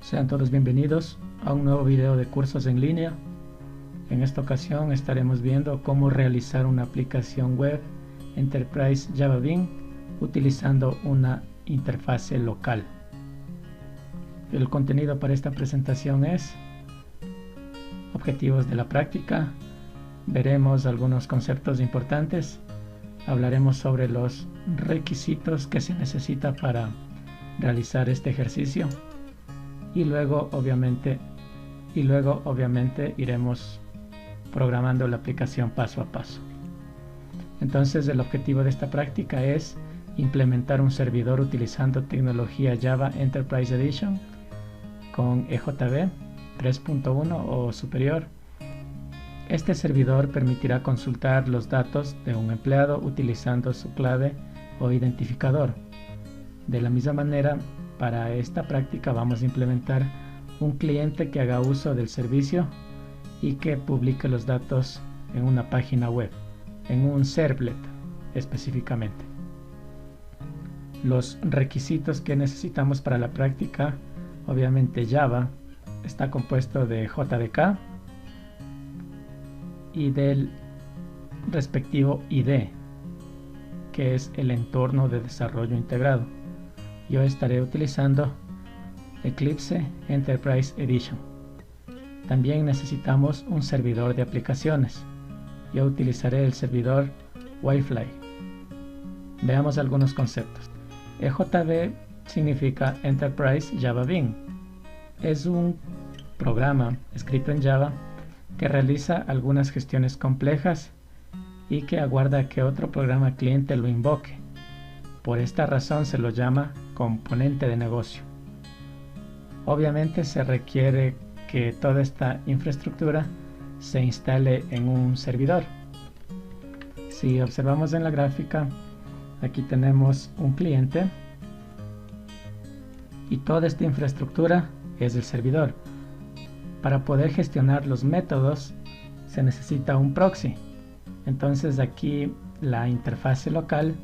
Sean todos bienvenidos a un nuevo video de cursos en línea. En esta ocasión estaremos viendo cómo realizar una aplicación web Enterprise Java Bean utilizando una interfase local. El contenido para esta presentación es objetivos de la práctica. Veremos algunos conceptos importantes. Hablaremos sobre los requisitos que se necesita para realizar este ejercicio. Y luego obviamente iremos programando la aplicación paso a paso. Entonces el objetivo de esta práctica es implementar un servidor utilizando tecnología Java Enterprise Edition con EJB 3.1 o superior. Este servidor permitirá consultar los datos de un empleado utilizando su clave o identificador. De la misma manera, para esta práctica vamos a implementar un cliente que haga uso del servicio y que publique los datos en una página web, en un servlet específicamente. Los requisitos que necesitamos para la práctica, obviamente Java está compuesto de JDK y del respectivo ID, que es el entorno de desarrollo integrado. Yo estaré utilizando Eclipse Enterprise Edition. También necesitamos un servidor de aplicaciones. Yo utilizaré el servidor Wi-Fi. Veamos algunos conceptos. EJB significa Enterprise Java Bean. Es un programa escrito en Java que realiza algunas gestiones complejas y que aguarda que otro programa cliente lo invoque. Por esta razón se lo llama componente de negocio. Obviamente se requiere que toda esta infraestructura se instale en un servidor. Si observamos en la gráfica, aquí tenemos un cliente y toda esta infraestructura es el servidor. Para poder gestionar los métodos se necesita un proxy. Entonces aquí la interfase local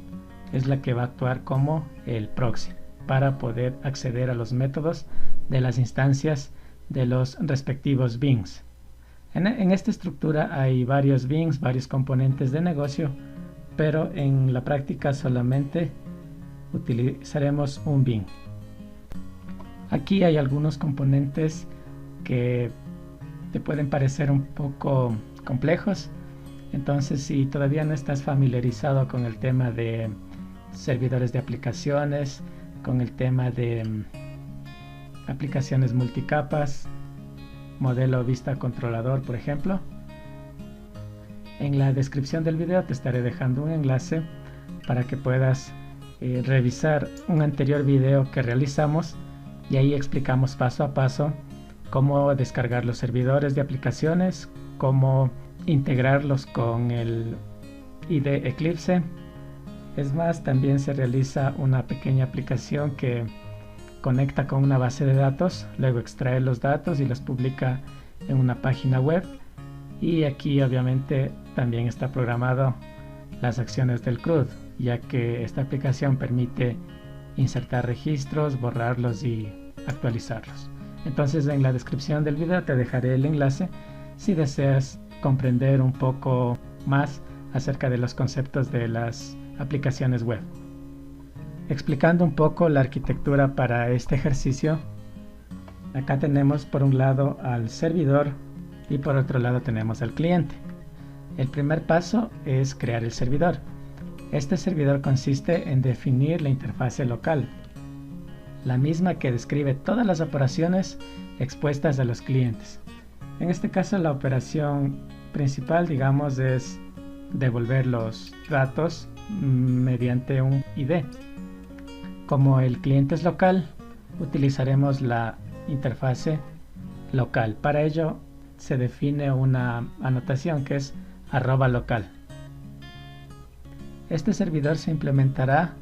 es la que va a actuar como el proxy para poder acceder a los métodos de las instancias de los respectivos beans. En esta estructura hay varios beans, varios componentes de negocio, pero en la práctica solamente utilizaremos un bean. Aquí hay algunos componentes que te pueden parecer un poco complejos. Entonces, si todavía no estás familiarizado con el tema de servidores de aplicaciones, con el tema de aplicaciones multicapas, modelo vista controlador, por ejemplo, en la descripción del video te estaré dejando un enlace para que puedas revisar un anterior video que realizamos, y ahí explicamos paso a paso cómo descargar los servidores de aplicaciones, cómo integrarlos con el IDE Eclipse. Es más, también se realiza una pequeña aplicación que conecta con una base de datos, luego extrae los datos y los publica en una página web. Y aquí obviamente también está programado las acciones del CRUD, ya que esta aplicación permite insertar registros, borrarlos y actualizarlos. Entonces en la descripción del video te dejaré el enlace si deseas comprender un poco más acerca de los conceptos de las aplicaciones web. Explicando un poco la arquitectura para este ejercicio, acá tenemos por un lado al servidor y por otro lado tenemos al cliente. El primer paso es crear el servidor. Este servidor consiste en definir la interfase local, la misma que describe todas las operaciones expuestas a los clientes. En este caso la operación principal, digamos, es devolver los datos mediante un ID. Como el cliente es local, utilizaremos la interfase local. Para ello se define una anotación que es @local. Este servidor se implementará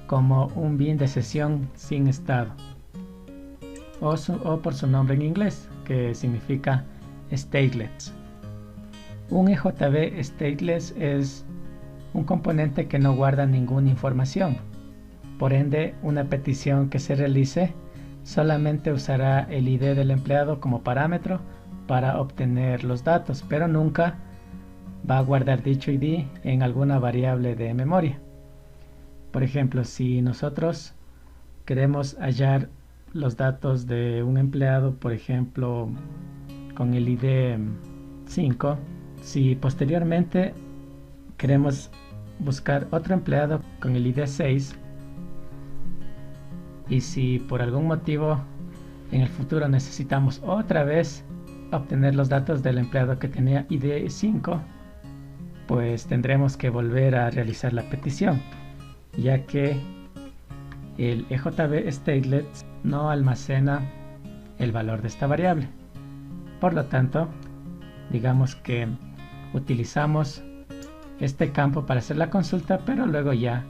como un bean de sesión sin estado, o por su nombre en inglés, que significa stateless. Un EJB stateless es un componente que no guarda ninguna información. Por ende, una petición que se realice solamente usará el ID del empleado como parámetro para obtener los datos, pero nunca va a guardar dicho ID en alguna variable de memoria. Por ejemplo, si nosotros queremos hallar los datos de un empleado, por ejemplo, con el ID 5, si posteriormente queremos buscar otro empleado con el ID 6, y si por algún motivo en el futuro necesitamos otra vez obtener los datos del empleado que tenía ID 5, pues tendremos que volver a realizar la petición, ya que el EJB Statelet no almacena el valor de esta variable. Por lo tanto, digamos que utilizamos este campo para hacer la consulta, pero luego ya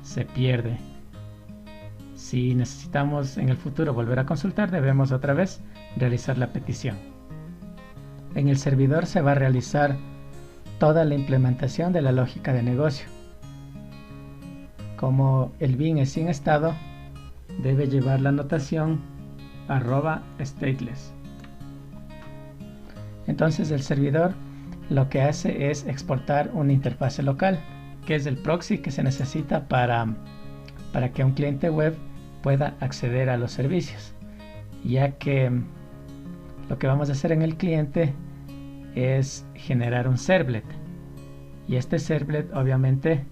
se pierde. Si necesitamos en el futuro volver a consultar, debemos otra vez realizar la petición. En el servidor se va a realizar toda la implementación de la lógica de negocio. Como el bin es sin estado, debe llevar la notación @stateless. Entonces el servidor lo que hace es exportar una interfase local, que es el proxy que se necesita para que un cliente web pueda acceder a los servicios, ya que lo que vamos a hacer en el cliente es generar un servlet, y este servlet obviamente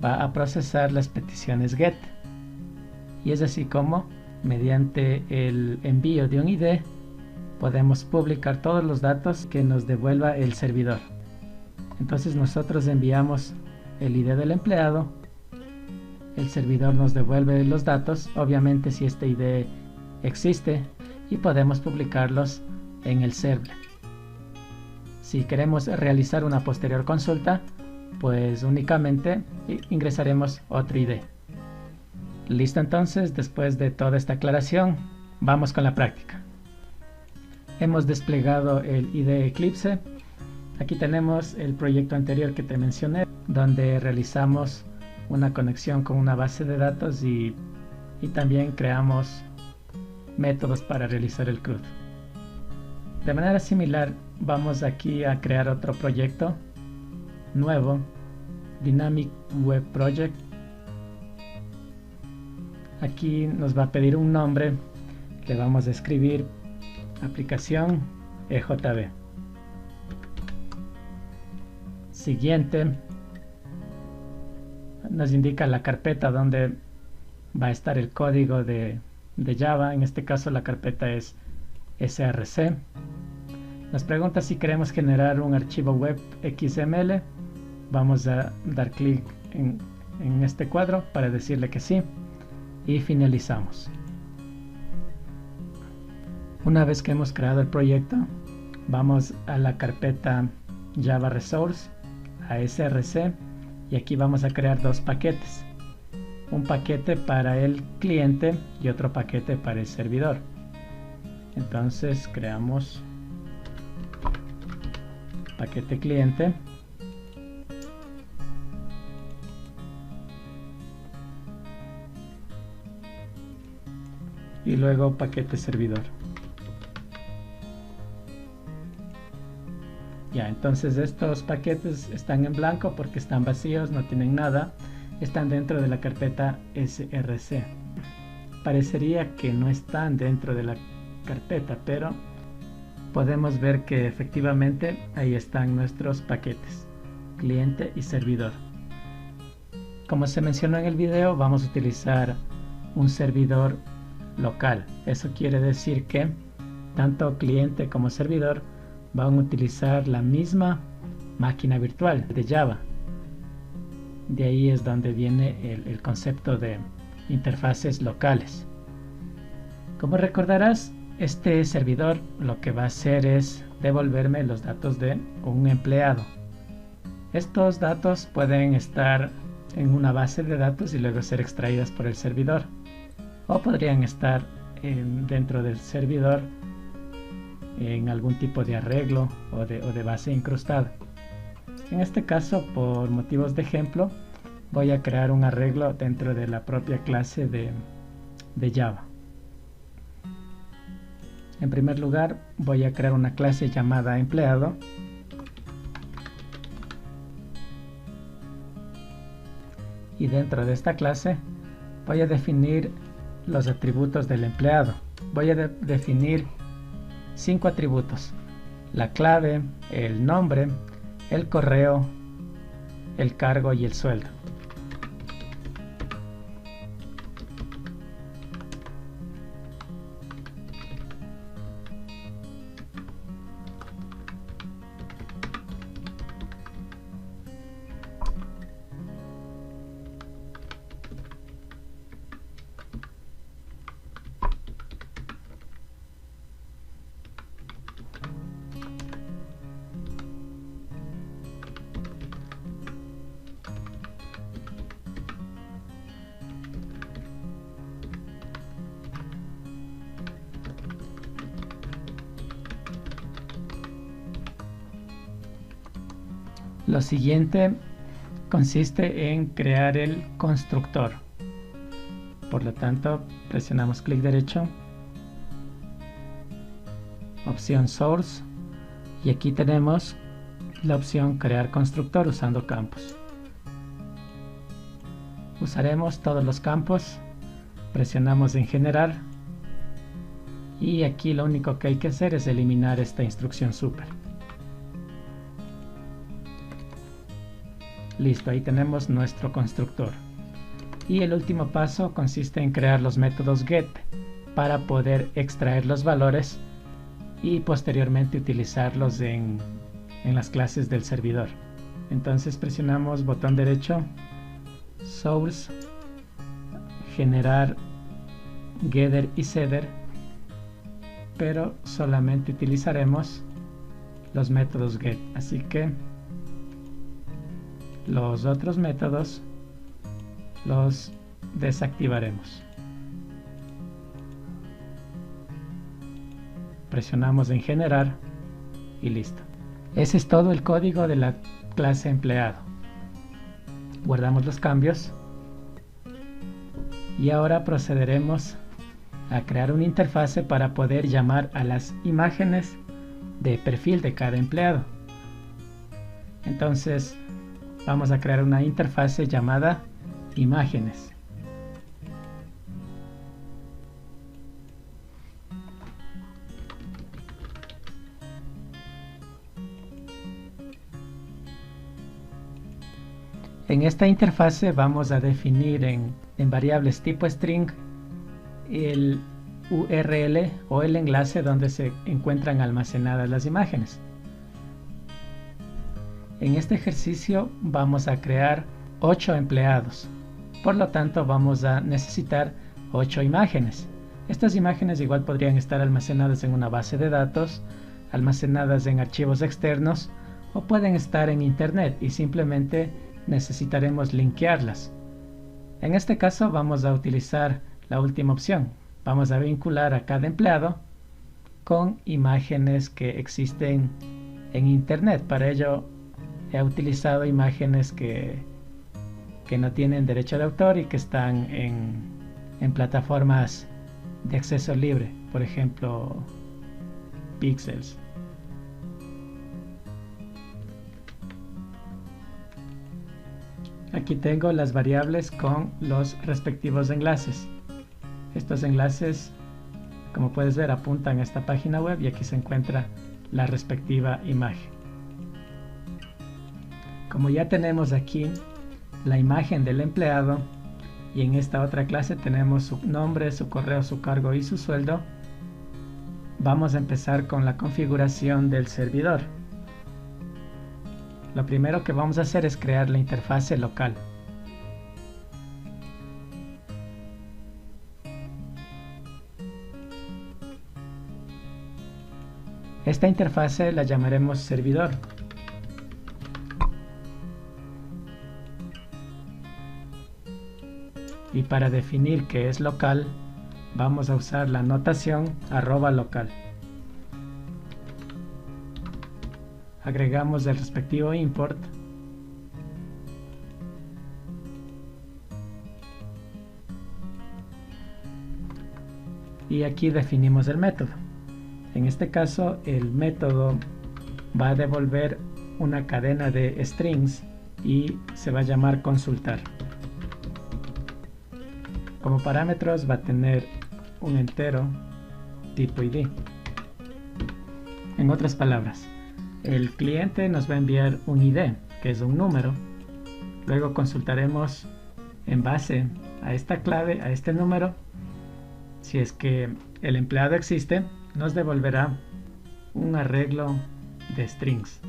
va a procesar las peticiones GET, y es así como mediante el envío de un ID podemos publicar todos los datos que nos devuelva el servidor. Entonces nosotros enviamos el ID del empleado, el servidor nos devuelve los datos, obviamente si este ID existe, y podemos publicarlos en el servlet. Si queremos realizar una posterior consulta, pues únicamente ingresaremos otro ID. Listo, entonces, después de toda esta aclaración, vamos con la práctica. Hemos desplegado el IDE Eclipse. Aquí tenemos el proyecto anterior que te mencioné, donde realizamos una conexión con una base de datos y también creamos métodos para realizar el CRUD. De manera similar, vamos aquí a crear otro proyecto nuevo, Dynamic Web Project. Aquí nos va a pedir un nombre, le vamos a escribir aplicación EJB. Siguiente, nos indica la carpeta donde va a estar el código de Java. En este caso la carpeta es src. Nos pregunta si queremos generar un archivo web XML. Vamos a dar clic en este cuadro para decirle que sí y finalizamos. Una vez que hemos creado el proyecto, vamos a la carpeta Java Resource, a src, y aquí vamos a crear dos paquetes, un paquete para el cliente y otro paquete para el servidor. Entonces creamos paquete cliente y luego paquete servidor. Ya, entonces estos paquetes están en blanco porque están vacíos, no tienen nada, están dentro de la carpeta src. Parecería que no están dentro de la carpeta, pero podemos ver que efectivamente ahí están nuestros paquetes, cliente y servidor. Como se mencionó en el video, vamos a utilizar un servidor local. Eso quiere decir que tanto cliente como servidor van a utilizar la misma máquina virtual de Java. De ahí es donde viene el concepto de interfaces locales. Como recordarás, este servidor lo que va a hacer es devolverme los datos de un empleado. Estos datos pueden estar en una base de datos y luego ser extraídas por el servidor, o podrían estar dentro del servidor en algún tipo de arreglo o de base incrustada. En este caso, por motivos de ejemplo, voy a crear un arreglo dentro de la propia clase de Java. En primer lugar, voy a crear una clase llamada empleado. Y dentro de esta clase voy a definir los atributos del empleado. Voy a definir 5 atributos: la clave, el nombre, el correo, el cargo y el sueldo. Lo siguiente consiste en crear el constructor. Por lo tanto, presionamos clic derecho, opción Source, y aquí tenemos la opción Crear constructor usando campos. Usaremos todos los campos, presionamos en Generar, y aquí lo único que hay que hacer es eliminar esta instrucción super. Listo, ahí tenemos nuestro constructor. Y el último paso consiste en crear los métodos get para poder extraer los valores y posteriormente utilizarlos en las clases del servidor. Entonces presionamos botón derecho, Source, Generar Getter y Setter, pero solamente utilizaremos los métodos get, así que los otros métodos los desactivaremos. Presionamos en Generar y listo. Ese es todo el código de la clase empleado. Guardamos los cambios y ahora procederemos a crear una interfase para poder llamar a las imágenes de perfil de cada empleado. Entonces vamos a crear una interfase llamada imágenes. En esta interfase vamos a definir en variables tipo string el URL o el enlace donde se encuentran almacenadas las imágenes. En este ejercicio vamos a crear 8 empleados, por lo tanto vamos a necesitar 8 imágenes. Estas imágenes igual podrían estar almacenadas en una base de datos, almacenadas en archivos externos o pueden estar en internet y simplemente necesitaremos linkearlas. En este caso vamos a utilizar la última opción. Vamos a vincular a cada empleado con imágenes que existen en internet. Para ello he utilizado imágenes que no tienen derecho de autor y que están en plataformas de acceso libre, por ejemplo Pixels. Aquí tengo las variables con los respectivos enlaces. Estos enlaces, como puedes ver, apuntan a esta página web y aquí se encuentra la respectiva imagen. Como ya tenemos aquí la imagen del empleado y en esta otra clase tenemos su nombre, su correo, su cargo y su sueldo, vamos a empezar con la configuración del servidor. Lo primero que vamos a hacer es crear la interfase local. Esta interfase la llamaremos servidor. Y para definir que es local, vamos a usar la notación @local. Agregamos el respectivo import y aquí definimos el método. En este caso, el método va a devolver una cadena de strings y se va a llamar consultar. Como parámetros va a tener un entero tipo ID. En otras palabras, el cliente nos va a enviar un ID, que es un número. Luego consultaremos en base a esta clave, a este número. Si es que el empleado existe, nos devolverá un arreglo de strings.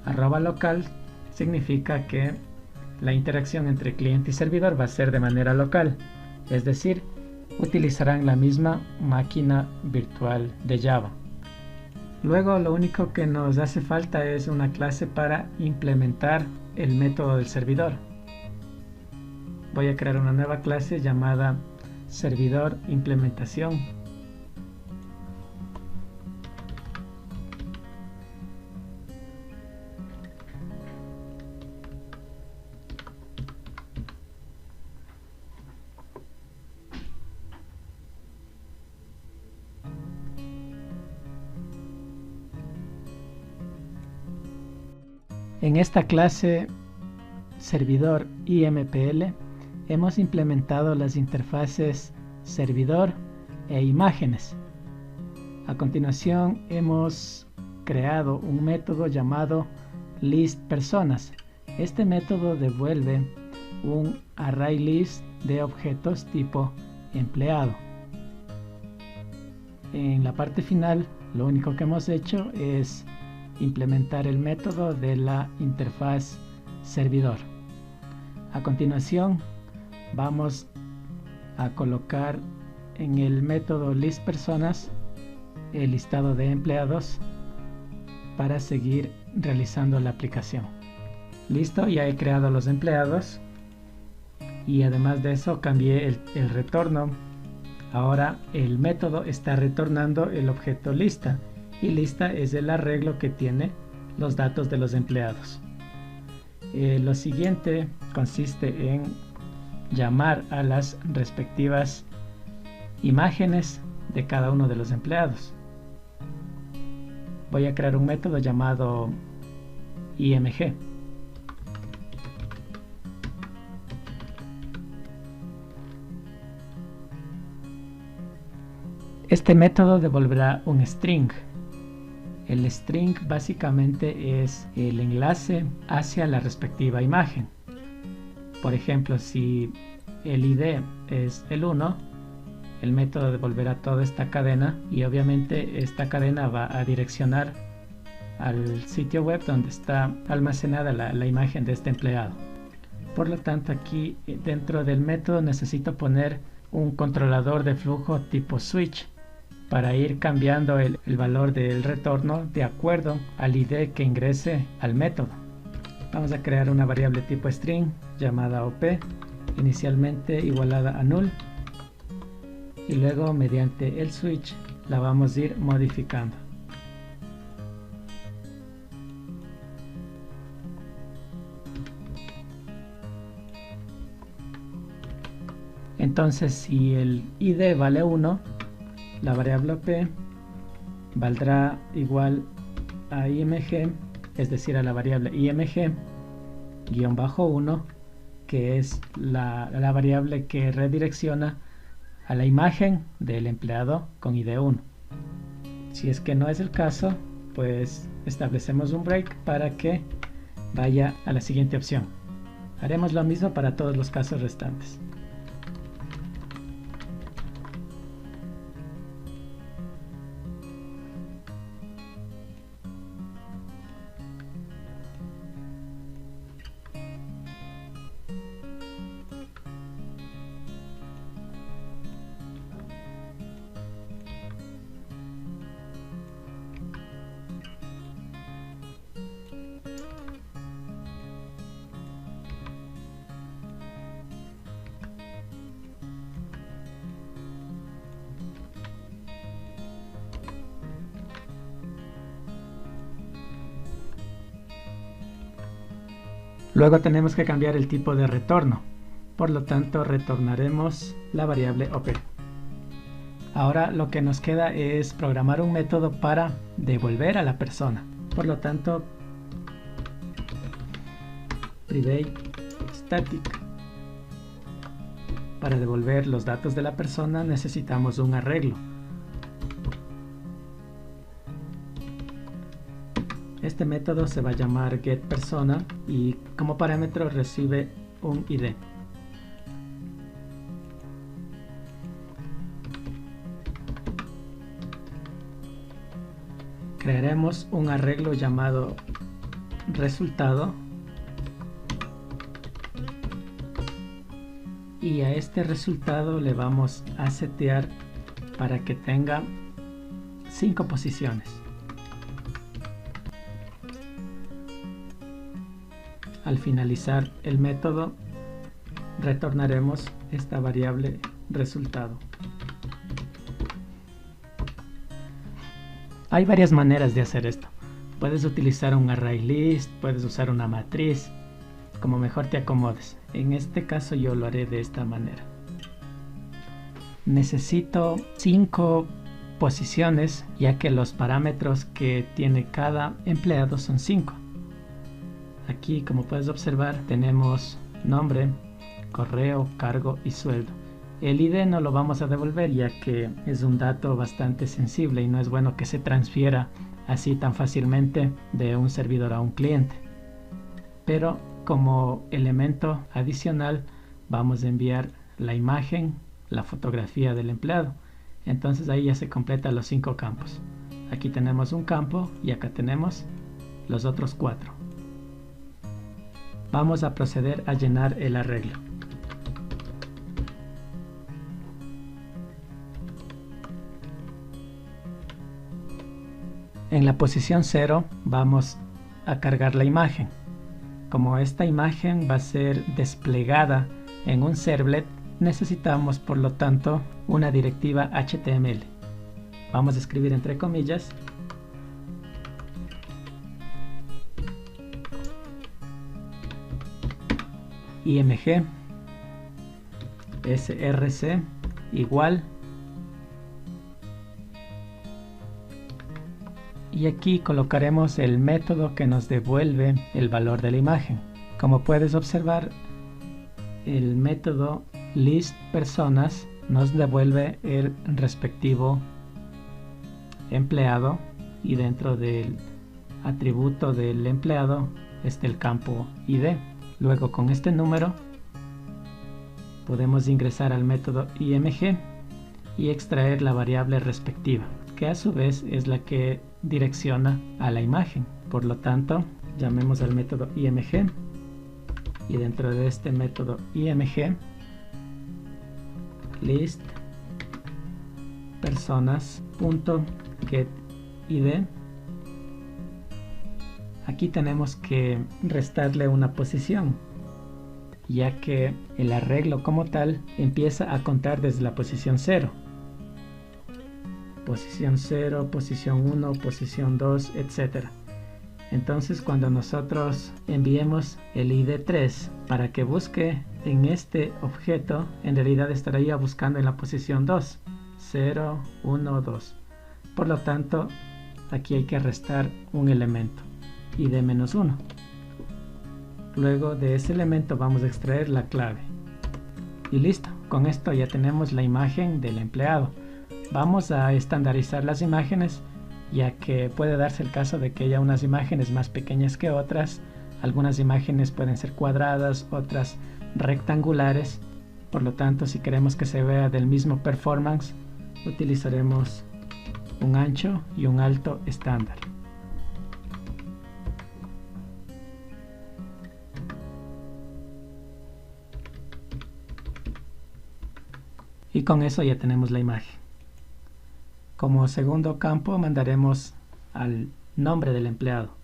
@local significa que la interacción entre cliente y servidor va a ser de manera local, es decir, utilizarán la misma máquina virtual de Java. Luego lo único que nos hace falta es una clase para implementar el método del servidor. Voy a crear una nueva clase llamada servidor implementación. En esta clase servidor IMPL hemos implementado las interfaces servidor e imágenes. A continuación hemos creado un método llamado listPersonas. Este método devuelve un ArrayList de objetos tipo empleado. En la parte final, lo único que hemos hecho es implementar el método de la interfaz servidor. A continuación vamos a colocar en el método listPersonas el listado de empleados para seguir realizando la aplicación. Listo, ya he creado los empleados y además de eso cambié el retorno. Ahora el método está retornando el objeto lista, y lista es el arreglo que tiene los datos de los empleados. Lo siguiente consiste en llamar a las respectivas imágenes de cada uno de los empleados. Voy a crear un método llamado img. Este método devolverá un string. El string básicamente es el enlace hacia la respectiva imagen. Por ejemplo, si el ID es el 1, el método devolverá toda esta cadena y obviamente esta cadena va a direccionar al sitio web donde está almacenada la imagen de este empleado. Por lo tanto, aquí dentro del método necesito poner un controlador de flujo tipo switch para ir cambiando el valor del retorno de acuerdo al ID que ingrese al método. Vamos a crear una variable tipo string llamada op, inicialmente igualada a null, y luego mediante el switch la vamos a ir modificando. Entonces, si el ID vale 1, la variable op valdrá igual a img, es decir, a la variable img-1, que es la variable que redirecciona a la imagen del empleado con ID 1. Si es que no es el caso, pues establecemos un break para que vaya a la siguiente opción. Haremos lo mismo para todos los casos restantes. Luego tenemos que cambiar el tipo de retorno, por lo tanto retornaremos la variable op. Ahora lo que nos queda es programar un método para devolver a la persona. Por lo tanto, private static. Para devolver los datos de la persona necesitamos un arreglo. Este método se va a llamar getPersona y como parámetro recibe un ID. Crearemos un arreglo llamado resultado y a este resultado le vamos a setear para que tenga 5 posiciones. Al finalizar el método retornaremos esta variable resultado. Hay varias maneras de hacer esto. Puedes utilizar un array list, puedes usar una matriz, como mejor te acomodes. En este caso yo lo haré de esta manera. Necesito 5 posiciones, ya que los parámetros que tiene cada empleado son 5. Aquí, como puedes observar, tenemos nombre, correo, cargo y sueldo. El ID no lo vamos a devolver, ya que es un dato bastante sensible y no es bueno que se transfiera así tan fácilmente de un servidor a un cliente. Pero como elemento adicional vamos a enviar la imagen, la fotografía del empleado. Entonces ahí ya se completan los 5 campos. Aquí tenemos un campo y acá tenemos los otros 4. Vamos a proceder a llenar el arreglo. En la posición 0 vamos a cargar la imagen. Como esta imagen va a ser desplegada en un servlet, necesitamos por lo tanto una directiva HTML. Vamos a escribir entre comillas img src igual, y aquí colocaremos el método que nos devuelve el valor de la imagen. Como puedes observar, el método listPersonas nos devuelve el respectivo empleado y dentro del atributo del empleado está el campo ID. Luego con este número podemos ingresar al método img y extraer la variable respectiva, que a su vez es la que direcciona a la imagen. Por lo tanto, llamemos al método img y dentro de este método img list personas.getID. Aquí tenemos que restarle una posición, ya que el arreglo como tal empieza a contar desde la posición 0. Posición 0, posición 1, posición 2, etc. Entonces cuando nosotros enviemos el ID 3 para que busque en este objeto, en realidad estaría buscando en la posición 2. 0, 1, 2. Por lo tanto, aquí hay que restar un elemento, ID-1. Luego de ese elemento vamos a extraer la clave. Y listo, con esto ya tenemos la imagen del empleado. Vamos a estandarizar las imágenes, ya que puede darse el caso de que haya unas imágenes más pequeñas que otras. Algunas imágenes pueden ser cuadradas, otras rectangulares. Por lo tanto, si queremos que se vea del mismo performance, utilizaremos un ancho y un alto estándar. Y con eso ya tenemos la imagen. Como segundo campo mandaremos al nombre del empleado.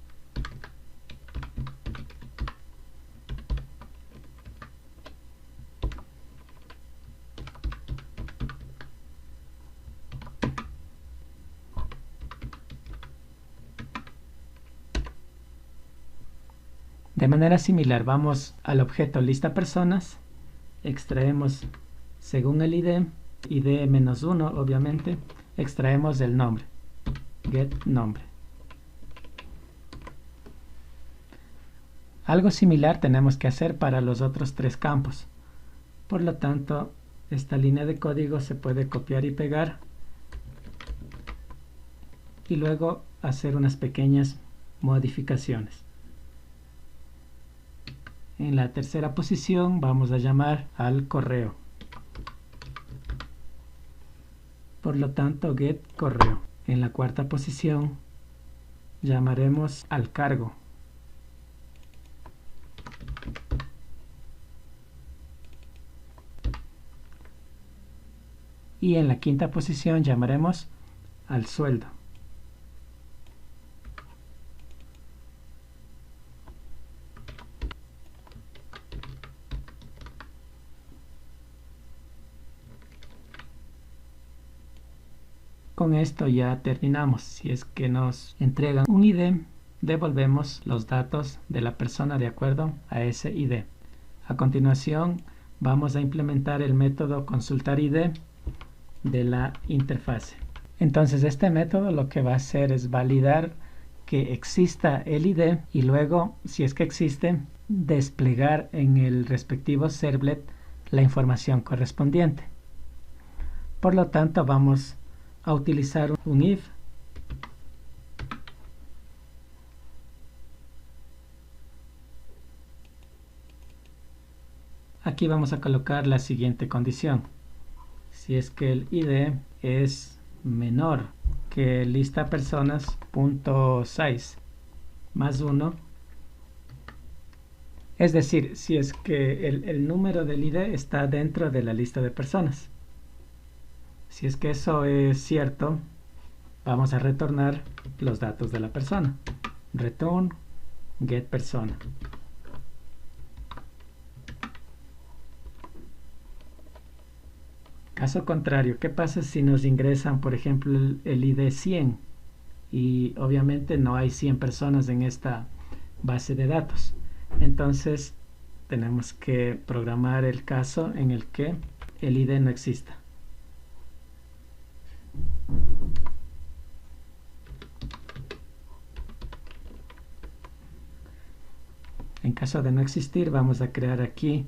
De manera similar vamos al objeto lista personas, extraemos según el ID id-1, obviamente, extraemos el nombre, getNombre. Algo similar tenemos que hacer para los otros tres campos. Por lo tanto, esta línea de código se puede copiar y pegar y luego hacer unas pequeñas modificaciones. En la tercera posición vamos a llamar al correo. Por lo tanto, getCorreo. En la cuarta posición llamaremos al cargo. Y en la quinta posición llamaremos al sueldo. Con esto ya terminamos. Si es que nos entregan un ID, devolvemos los datos de la persona de acuerdo a ese ID. A continuación vamos a implementar el método consultarID de la interfase. Entonces este método lo que va a hacer es validar que exista el ID y luego, si es que existe, desplegar en el respectivo servlet la información correspondiente. Por lo tanto, vamos a utilizar un if aquí vamos a colocar la siguiente condición: si es que el ID es menor que lista personas.size más 1, es decir, si es que el número del ID está dentro de la lista de personas. Si es que eso es cierto, vamos a retornar los datos de la persona. Return getPersona. Caso contrario, ¿qué pasa si nos ingresan, por ejemplo, el ID 100? Y obviamente no hay 100 personas en esta base de datos. Entonces tenemos que programar el caso en el que el ID no exista. En caso de no existir, vamos a crear aquí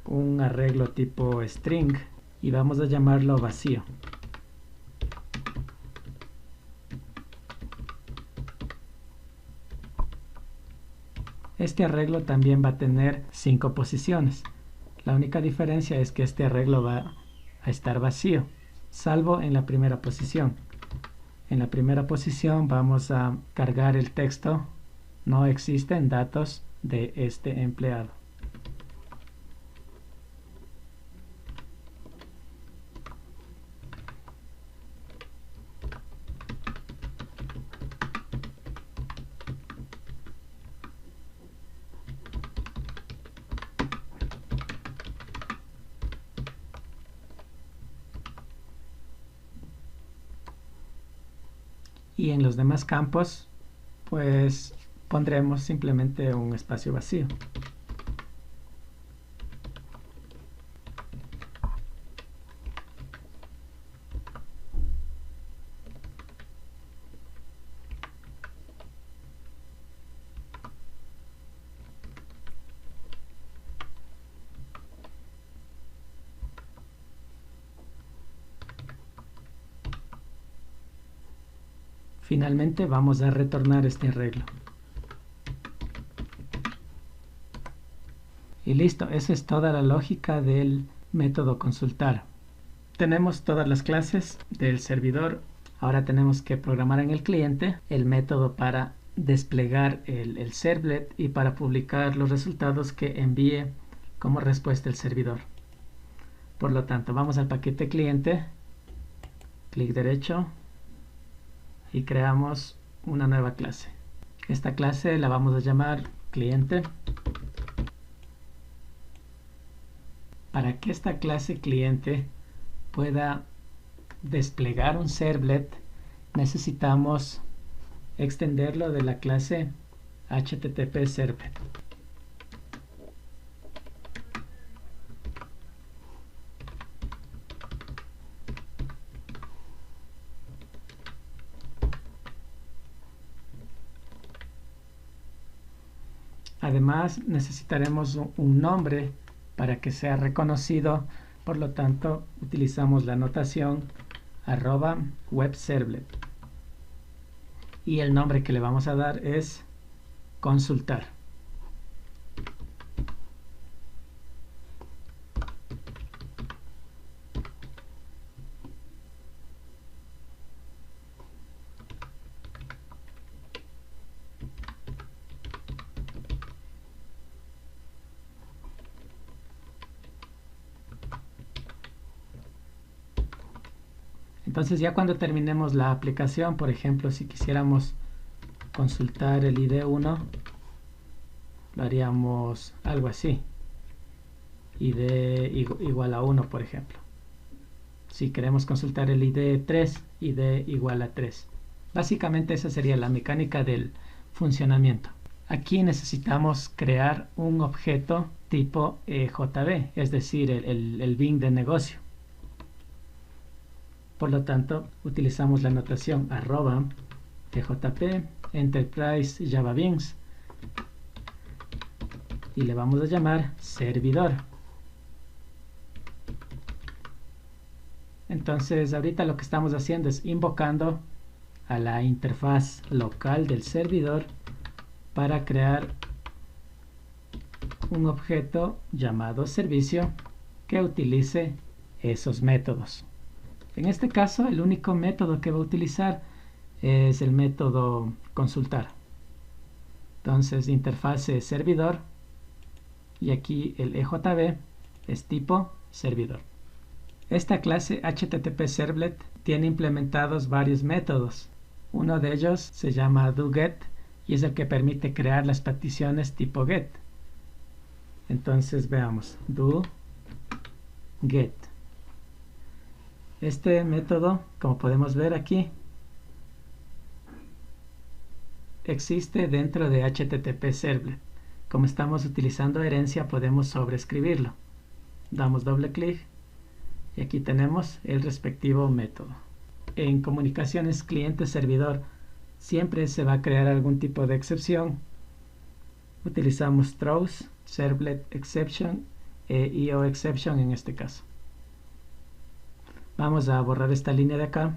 un arreglo tipo string y vamos a llamarlo vacío. Este arreglo también va a tener 5 posiciones. La única diferencia es que este arreglo va a estar vacío, salvo en la primera posición. En la primera posición vamos a cargar el texto: no existen datos de este empleado. Y en los demás campos, pues pondremos simplemente un espacio vacío. Finalmente vamos a retornar este arreglo. Y listo, esa es toda la lógica del método consultar. Tenemos todas las clases del servidor. Ahora tenemos que programar en el cliente el método para desplegar el servlet y para publicar los resultados que envíe como respuesta el servidor. Por lo tanto, vamos al paquete cliente, clic derecho y creamos una nueva clase. Esta clase la vamos a llamar cliente. Para que esta clase cliente pueda desplegar un servlet, necesitamos extenderlo de la clase HTTP servlet. Además necesitaremos un nombre para que sea reconocido, por lo tanto utilizamos la notación @webservlet y el nombre que le vamos a dar es consultar. Entonces ya cuando terminemos la aplicación, por ejemplo, si quisiéramos consultar el ID 1, lo haríamos algo así. ID igual a 1, por ejemplo. Si queremos consultar el ID 3, ID igual a 3. Básicamente esa sería la mecánica del funcionamiento. Aquí necesitamos crear un objeto tipo JB, es decir, el bin de negocio. Por lo tanto, utilizamos la notación @tjp enterprise java beans y le vamos a llamar servidor. Entonces, ahorita lo que estamos haciendo es invocando a la interfaz local del servidor para crear un objeto llamado servicio que utilice esos métodos. En este caso, el único método que va a utilizar es el método consultar. Entonces, interfase servidor y aquí el EJB es tipo servidor. Esta clase HTTP Servlet tiene implementados varios métodos. Uno de ellos se llama doGet y es el que permite crear las peticiones tipo GET. Entonces veamos, doGet. Este método, como podemos ver aquí, existe dentro de HTTP Servlet. Como estamos utilizando herencia, podemos sobreescribirlo. Damos doble clic y aquí tenemos el respectivo método. En comunicaciones cliente-servidor siempre se va a crear algún tipo de excepción. Utilizamos throws, servlet exception e IO exception en este caso. Vamos a borrar esta línea de acá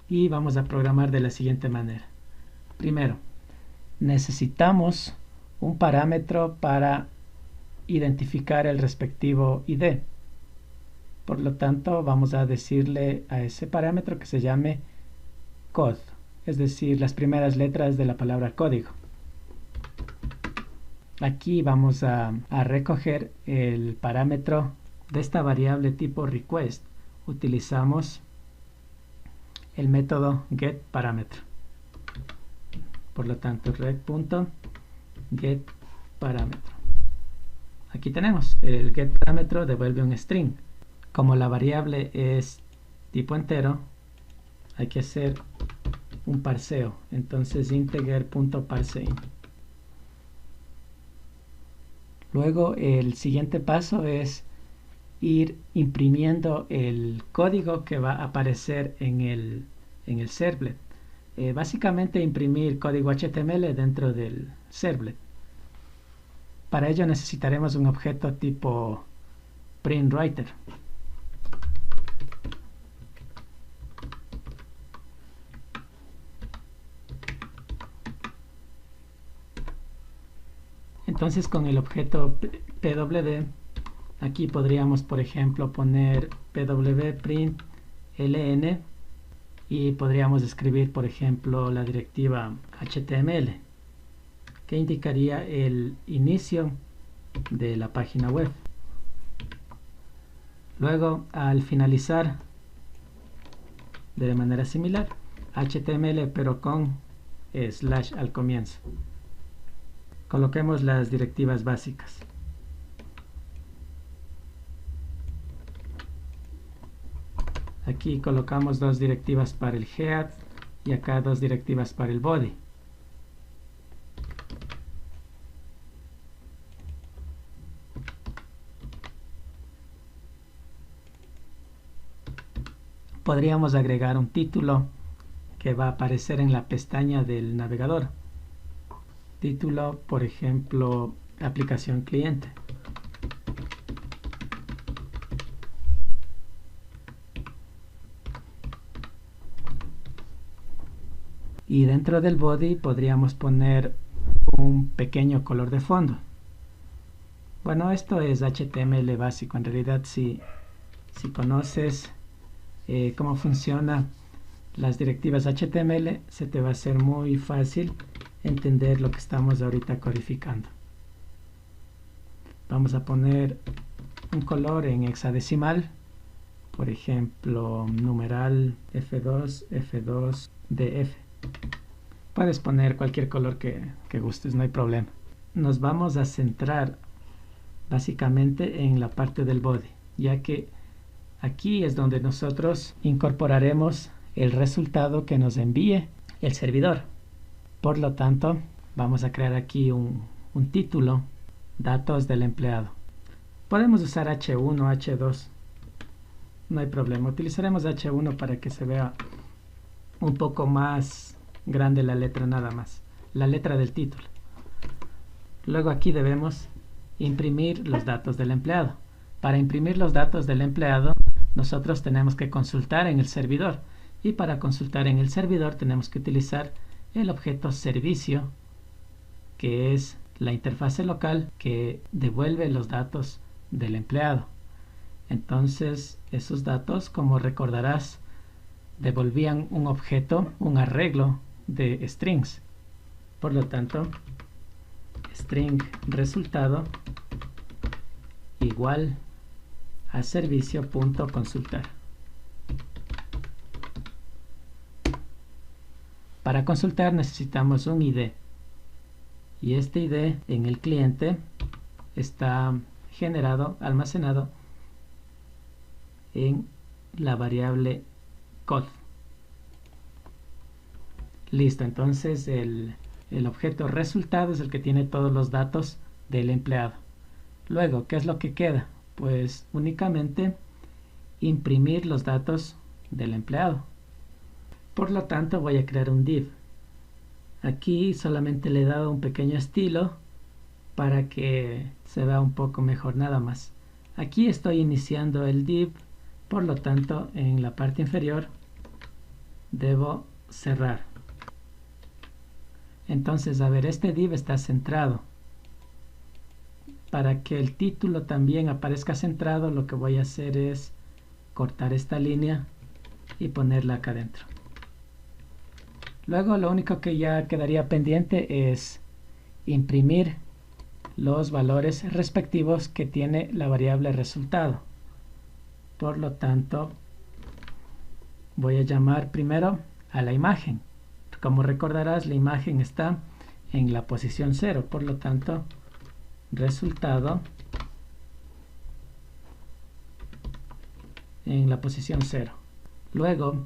y vamos a programar de la siguiente manera. Primero, necesitamos un parámetro para identificar el respectivo ID. Por lo tanto, vamos a decirle a ese parámetro que se llame code, es decir, las primeras letras de la palabra código. Aquí vamos a recoger el parámetro de esta variable tipo request. Utilizamos el método getParámetro. Por lo tanto, rec.getParámetro. Aquí tenemos el getParámetro devuelve un string. Como la variable es tipo entero, hay que hacer un parseo. Entonces integer.parseInt. Luego el siguiente paso es ir imprimiendo el código que va a aparecer en el servlet. Básicamente imprimir código HTML dentro del servlet. Para ello necesitaremos un objeto tipo printWriter. Entonces con el objeto pwd aquí podríamos, por ejemplo, poner pwprint ln y podríamos escribir, por ejemplo, la directiva html que indicaría el inicio de la página web. Luego, al finalizar, de manera similar, html pero con slash al comienzo. Coloquemos las directivas básicas. Aquí colocamos dos directivas para el head y acá dos directivas para el body. Podríamos agregar un título que va a aparecer en la pestaña del navegador. Título, por ejemplo, aplicación cliente. Y dentro del body podríamos poner un pequeño color de fondo. Bueno, esto es HTML básico. En realidad, si conoces cómo funciona las directivas HTML, se te va a hacer muy fácil entender lo que estamos ahorita codificando. Vamos a poner un color en hexadecimal, por ejemplo, numeral F2, F2, DF. Puedes poner cualquier color que gustes, no hay problema. Nos vamos a centrar básicamente en la parte del body, ya que aquí es donde nosotros incorporaremos el resultado que nos envíe el servidor. Por lo tanto, vamos a crear aquí un título, datos del empleado. Podemos usar H1, H2, no hay problema. Utilizaremos H1 para que se vea un poco más grande la letra nada más, la letra del título. Luego aquí debemos imprimir los datos del empleado. Para imprimir los datos del empleado, nosotros tenemos que consultar en el servidor. Y para consultar en el servidor tenemos que utilizar el objeto servicio, que es la interfase local que devuelve los datos del empleado. Entonces, esos datos, como recordarás, devolvían un objeto, un arreglo de strings. Por lo tanto, string resultado igual a servicio.consultar. Para consultar necesitamos un ID, y este ID en el cliente está generado, almacenado en la variable code. Listo, entonces el objeto resultado es el que tiene todos los datos del empleado. Luego, ¿qué es lo que queda? Pues únicamente imprimir los datos del empleado. Por lo tanto, voy a crear un div. Aquí solamente le he dado un pequeño estilo para que se vea un poco mejor, nada más. Aquí estoy iniciando el div, por lo tanto, en la parte inferior debo cerrar. Entonces, a ver, este div está centrado. Para que el título también aparezca centrado, lo que voy a hacer es cortar esta línea y ponerla acá adentro. Luego lo único que ya quedaría pendiente es imprimir los valores respectivos que tiene la variable resultado. Por lo tanto, voy a llamar primero a la imagen. Como recordarás, la imagen está en la posición 0, por lo tanto, resultado en la posición 0. Luego,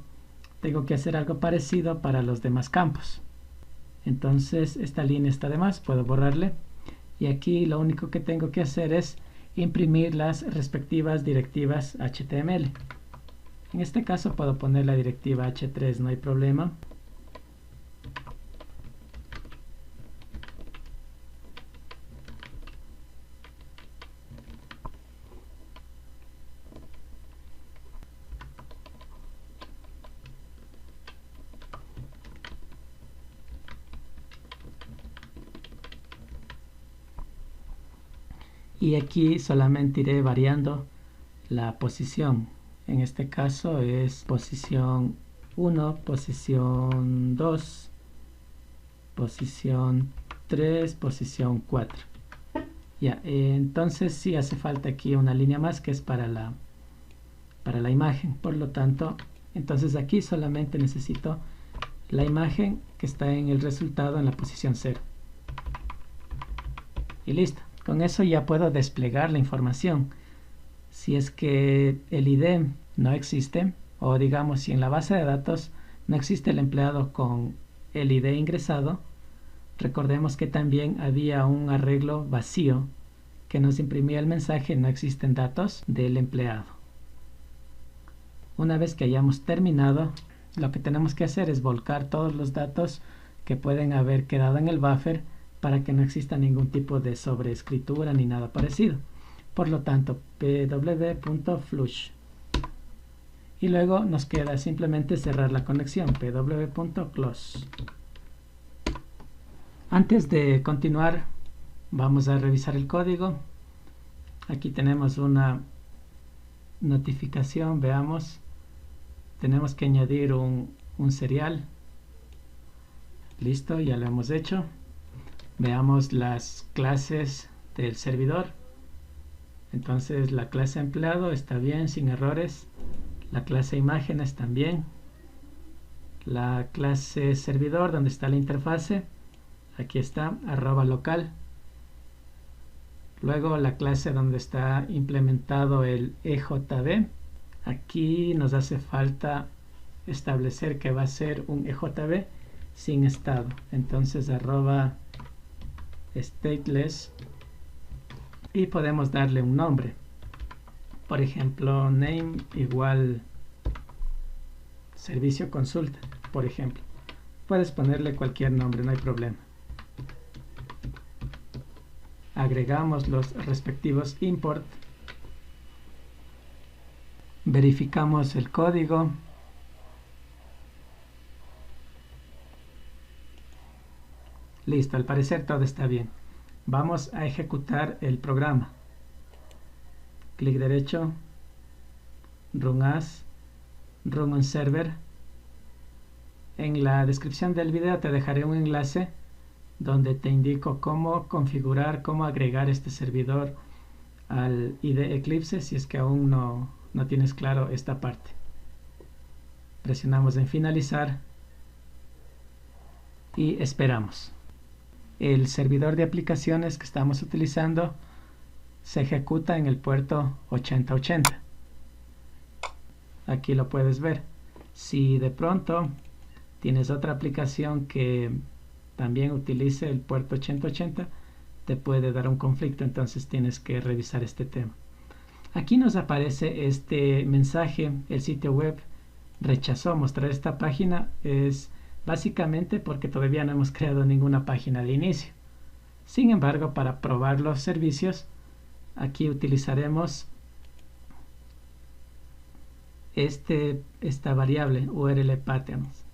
tengo que hacer algo parecido para los demás campos. Entonces, esta línea está de más, puedo borrarle. Y aquí lo único que tengo que hacer es imprimir las respectivas directivas HTML. En este caso puedo poner la directiva H3, no hay problema. Y aquí solamente iré variando la posición. En este caso es posición 1, posición 2, posición 3, posición 4. Ya, entonces sí hace falta aquí una línea más que es para la imagen. Por lo tanto, entonces aquí solamente necesito la imagen que está en el resultado en la posición 0. Y listo. Con eso ya puedo desplegar la información. Si es que el ID no existe, o digamos si en la base de datos no existe el empleado con el ID ingresado, recordemos que también había un arreglo vacío que nos imprimía el mensaje no existen datos del empleado. Una vez que hayamos terminado, lo que tenemos que hacer es volcar todos los datos que pueden haber quedado en el buffer para que no exista ningún tipo de sobreescritura ni nada parecido. Por lo tanto, pw.flush. Y luego nos queda simplemente cerrar la conexión, pw.close. Antes de continuar, vamos a revisar el código. Aquí tenemos una notificación, veamos. Tenemos que añadir un serial. Listo, ya lo hemos hecho. Veamos las clases del servidor. Entonces la clase empleado está bien, sin errores. La clase imágenes también. La clase servidor, donde está la interfase, aquí está, @local. Luego la clase donde está implementado el EJB. Aquí nos hace falta establecer que va a ser un EJB sin estado. Entonces @stateless y podemos darle un nombre. Por ejemplo, name igual servicio consulta, por ejemplo. Puedes ponerle cualquier nombre, no hay problema. Agregamos los respectivos import. Verificamos el código. Listo, al parecer todo está bien. Vamos a ejecutar el programa. Clic derecho, Run As, Run on Server. En la descripción del video te dejaré un enlace donde te indico cómo configurar, cómo agregar este servidor al IDE Eclipse si es que aún no tienes claro esta parte. Presionamos en finalizar y esperamos. El servidor de aplicaciones que estamos utilizando se ejecuta en el puerto 8080. Aquí lo puedes ver. Si de pronto tienes otra aplicación que también utilice el puerto 8080, te puede dar un conflicto, entonces tienes que revisar este tema. Aquí nos aparece este mensaje: el sitio web rechazó mostrar esta página. Es básicamente porque todavía no hemos creado ninguna página de inicio. Sin embargo, para probar los servicios, aquí utilizaremos esta variable URL patterns.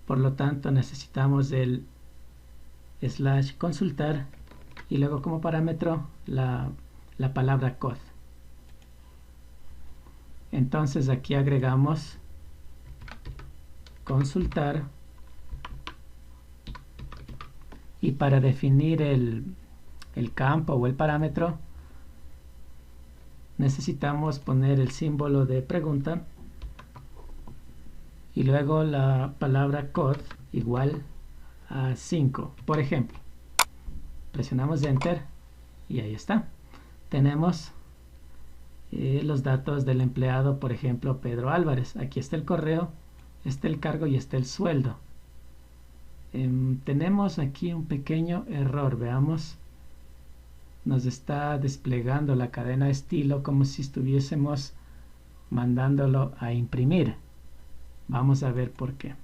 Por lo tanto, necesitamos el /consultar y luego como parámetro la palabra code. Entonces aquí agregamos consultar, y para definir el campo o el parámetro necesitamos poner el símbolo de pregunta y luego la palabra code igual a 5, por ejemplo. Presionamos enter y ahí está. Tenemos los datos del empleado, por ejemplo, Pedro Álvarez. Aquí está el correo, está el cargo y está el sueldo. Tenemos aquí un pequeño error, veamos. Nos está desplegando la cadena de estilo como si estuviésemos mandándolo a imprimir. Vamos a ver por qué.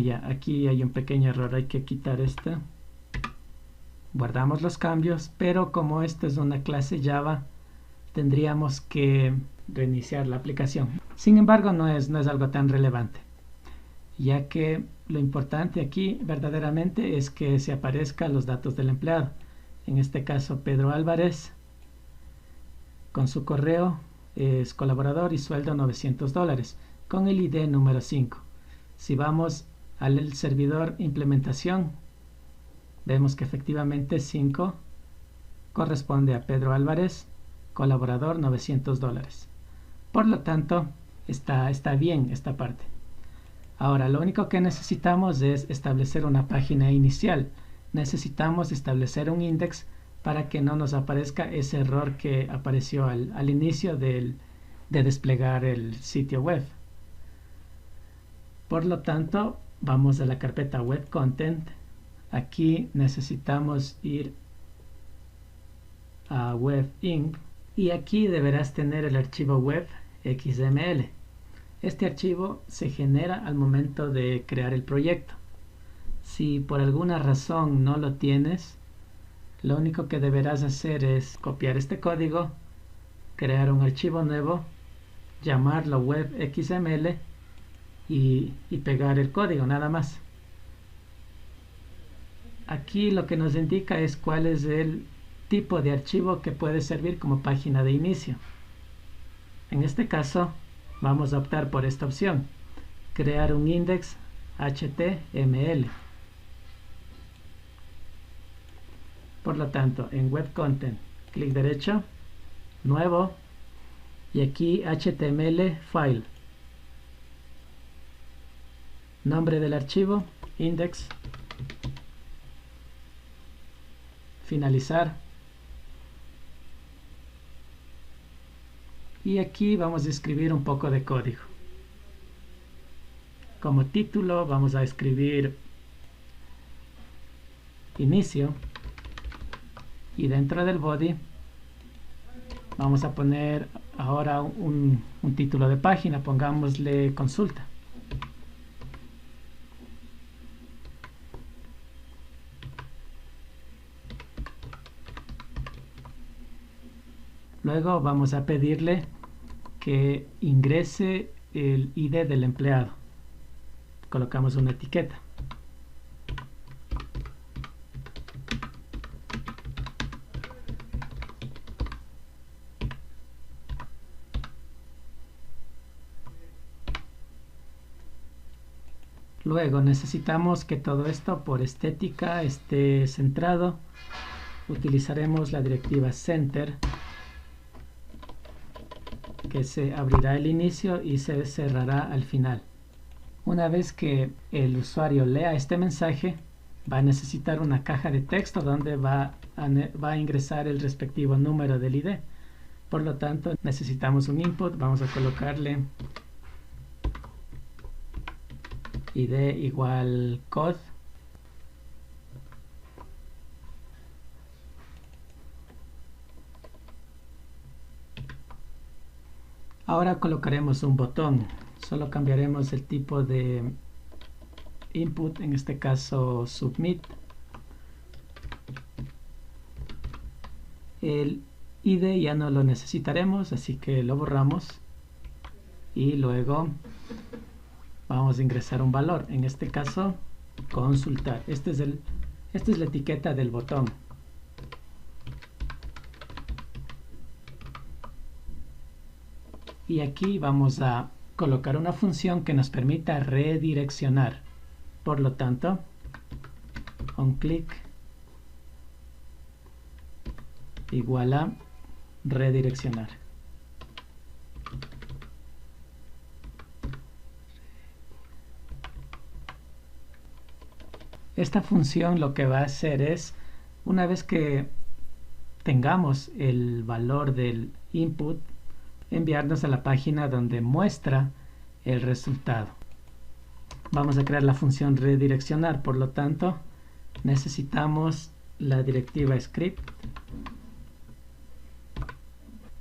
Ya, aquí hay un pequeño error, hay que quitar esta. Guardamos los cambios, pero como esta es una clase Java, tendríamos que reiniciar la aplicación. Sin embargo, no es algo tan relevante, ya que lo importante aquí verdaderamente es que se aparezcan los datos del empleado. En este caso, Pedro Álvarez, con su correo, es colaborador y sueldo $900, con el ID número 5. Si vamos al servidor implementación, vemos que efectivamente 5 corresponde a Pedro Álvarez, colaborador, $900. Por lo tanto, está bien esta parte. Ahora, lo único que necesitamos es establecer una página inicial. Necesitamos establecer un index para que no nos aparezca ese error que apareció al inicio de desplegar el sitio web. Por lo tanto, vamos a la carpeta web content. Aquí necesitamos ir a web inc y aquí deberás tener el archivo web XML. Este archivo se genera al momento de crear el proyecto. Si por alguna razón no lo tienes, lo único que deberás hacer es copiar este código, crear un archivo nuevo, llamarlo web.xml y pegar el código, nada más. Aquí lo que nos indica es cuál es el tipo de archivo que puede servir como página de inicio. En este caso vamos a optar por esta opción, crear un index HTML. Por lo tanto, en Web Content, clic derecho, Nuevo, y aquí HTML File. Nombre del archivo, index. Finalizar. Y aquí vamos a escribir un poco de código. Como título vamos a escribir inicio. Y dentro del body vamos a poner ahora un título de página, pongámosle consulta. Luego vamos a pedirle que ingrese el ID del empleado. Colocamos una etiqueta. Luego necesitamos que todo esto por estética esté centrado. Utilizaremos la directiva center, que se abrirá al inicio y se cerrará al final. Una vez que el usuario lea este mensaje, va a necesitar una caja de texto donde va a ingresar el respectivo número del ID. Por lo tanto, necesitamos un input. Vamos a colocarle ID igual code. Ahora colocaremos un botón. Solo cambiaremos el tipo de input, en este caso submit. El ID ya no lo necesitaremos, así que lo borramos. Y luego vamos a ingresar un valor, en este caso consultar. Esta es la etiqueta del botón. Y aquí vamos a colocar una función que nos permita redireccionar. Por lo tanto, onClick igual a redireccionar. Esta función lo que va a hacer es, una vez que tengamos el valor del input, enviarnos a la página donde muestra el resultado. Vamos a crear la función redireccionar, por lo tanto necesitamos la directiva script.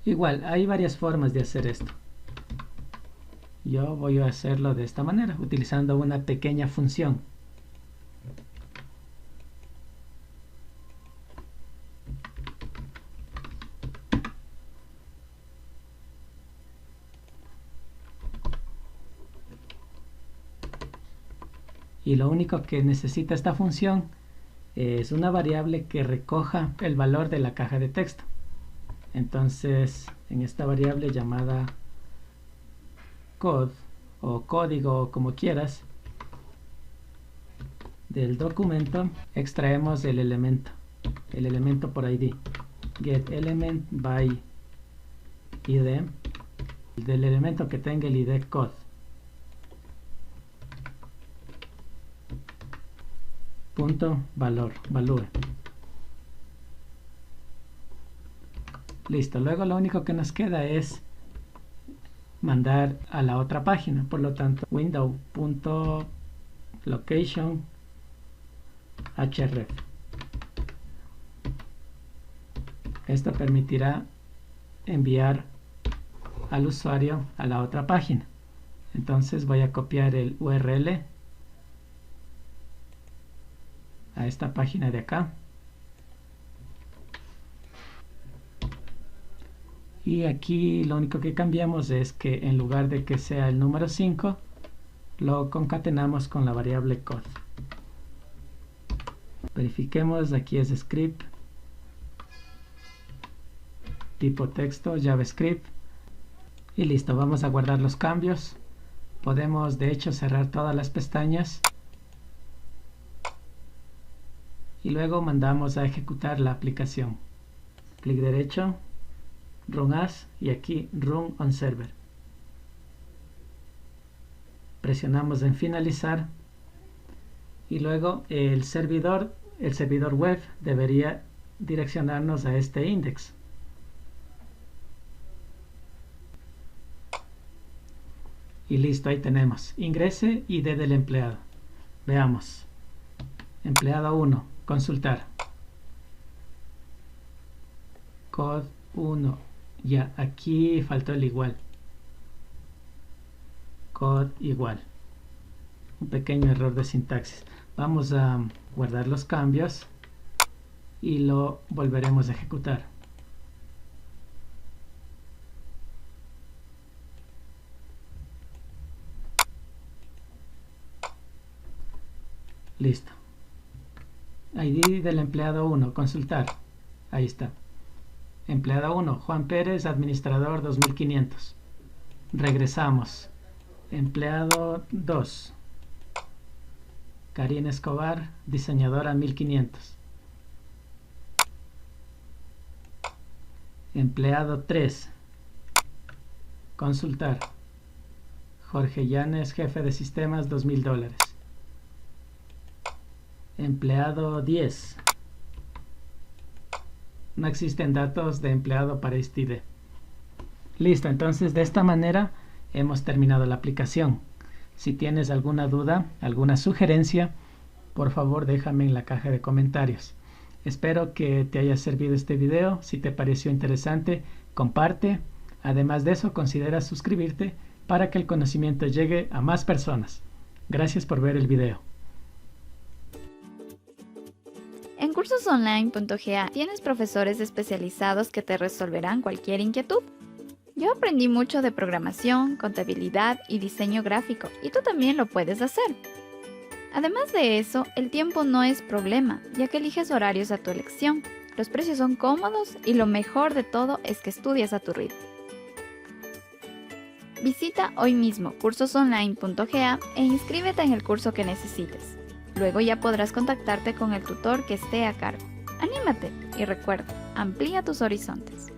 Igual, hay varias formas de hacer esto. Yo voy a hacerlo de esta manera, utilizando una pequeña función. Y lo único que necesita esta función es una variable que recoja el valor de la caja de texto. Entonces, en esta variable llamada code o código, como quieras, del documento extraemos el elemento por ID. Get element by ID, del elemento que tenga el ID code. Punto value. Listo, luego lo único que nos queda es mandar a la otra página. Por lo tanto, window.location href. Esto permitirá enviar al usuario a la otra página. Entonces voy a copiar el URL a esta página de acá. Y aquí lo único que cambiamos es que en lugar de que sea el número 5, lo concatenamos con la variable code. Verifiquemos, aquí es script, tipo texto, JavaScript, y listo. Vamos a guardar los cambios. Podemos de hecho cerrar todas las pestañas y luego mandamos a ejecutar la aplicación. Clic derecho, Run As, y aquí Run on Server. Presionamos en finalizar y luego el servidor web debería direccionarnos a este index. Y listo, ahí tenemos ingrese ID del empleado. Veamos. Empleado 1, consultar. Code 1. Ya, aquí faltó el igual. Code igual. Un pequeño error de sintaxis. Vamos a guardar los cambios y lo volveremos a ejecutar. Listo. ID del empleado 1, consultar. Ahí está. Empleado 1, Juan Pérez, administrador 2500. Regresamos. Empleado 2, Karina Escobar, diseñadora 1500. Empleado 3, consultar. Jorge Llanes, jefe de sistemas, $2000. Empleado 10. No existen datos de empleado para este ID. Listo, entonces de esta manera hemos terminado la aplicación. Si tienes alguna duda, alguna sugerencia, por favor déjame en la caja de comentarios. Espero que te haya servido este video. Si te pareció interesante, comparte. Además de eso, considera suscribirte para que el conocimiento llegue a más personas. Gracias por ver el video. En cursosonline.ga tienes profesores especializados que te resolverán cualquier inquietud. Yo aprendí mucho de programación, contabilidad y diseño gráfico, y tú también lo puedes hacer. Además de eso, el tiempo no es problema, ya que eliges horarios a tu elección. Los precios son cómodos y lo mejor de todo es que estudias a tu ritmo. Visita hoy mismo cursosonline.ga e inscríbete en el curso que necesites. Luego ya podrás contactarte con el tutor que esté a cargo. ¡Anímate! Y recuerda, amplía tus horizontes.